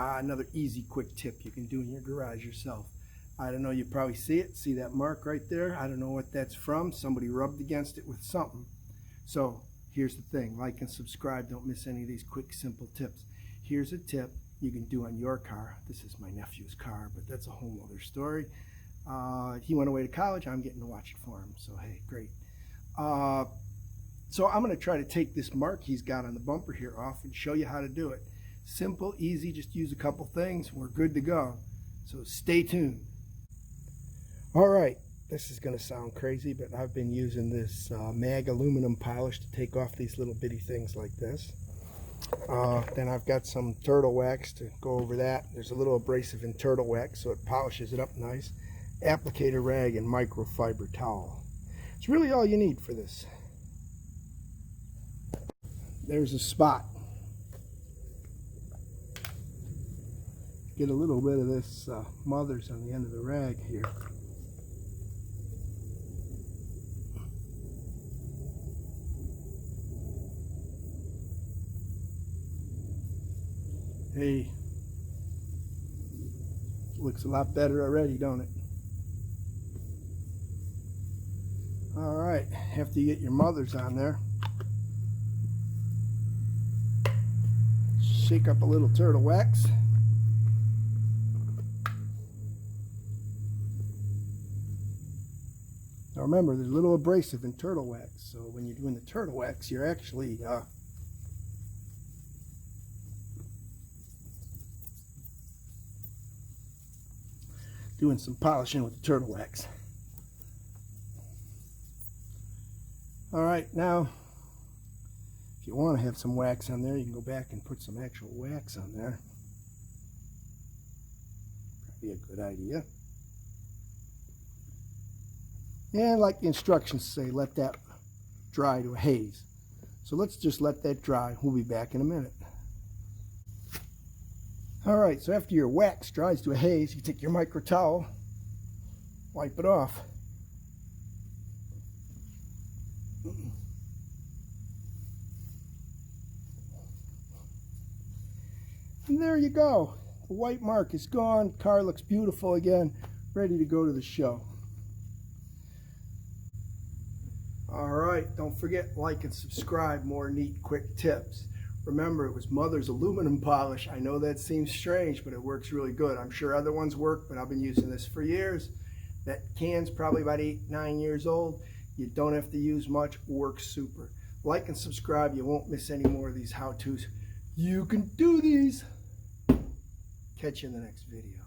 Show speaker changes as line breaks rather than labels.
Another easy, quick tip you can do in your garage yourself. I don't know, you probably see it. See that mark right there? I don't know what that's from. Somebody rubbed against it with something. So here's the thing. Like and subscribe. Don't miss any of these quick, simple tips. Here's a tip you can do on your car. This is my nephew's car, but that's a whole other story. He went away to college. I'm getting to watch it for him. So, hey, great. So I'm going to try to take this mark he's got on the bumper here off and show you how to do it. Simple, easy, just use a couple things. We're good to go. So stay tuned. All right, this is going to sound crazy, but I've been using this MAG aluminum polish to take off these little bitty things like this. Then I've got some turtle wax to go over that. There's a little abrasive in turtle wax, so it polishes it up nice. Applicator rag and microfiber towel. It's really all you need for this. There's a spot. Get a little bit of this mothers on the end of the rag here. Hey, looks a lot better already, don't it? All right, after you get your mothers on there, shake up a little turtle wax. Now remember, there's a little abrasive in turtle wax, so when you're doing the turtle wax, you're actually doing some polishing with the turtle wax. All right, now if you want to have some wax on there, you can go back and put some actual wax on there. Probably a good idea. And like the instructions say, let that dry to a haze. So let's just let that dry. We'll be back in a minute. All right, so after your wax dries to a haze, you take your micro towel, wipe it off. And there you go. The white mark is gone. Car looks beautiful again, ready to go to the show. All right, don't forget, like and subscribe. More neat, quick tips. Remember, it was Mother's aluminum polish. I know that seems strange, but it works really good. I'm sure other ones work, but I've been using this for years. That can's probably about 8-9 years old. You don't have to use much. Works super. Like and subscribe. You won't miss any more of these how-tos. You can do these. Catch you in the next video.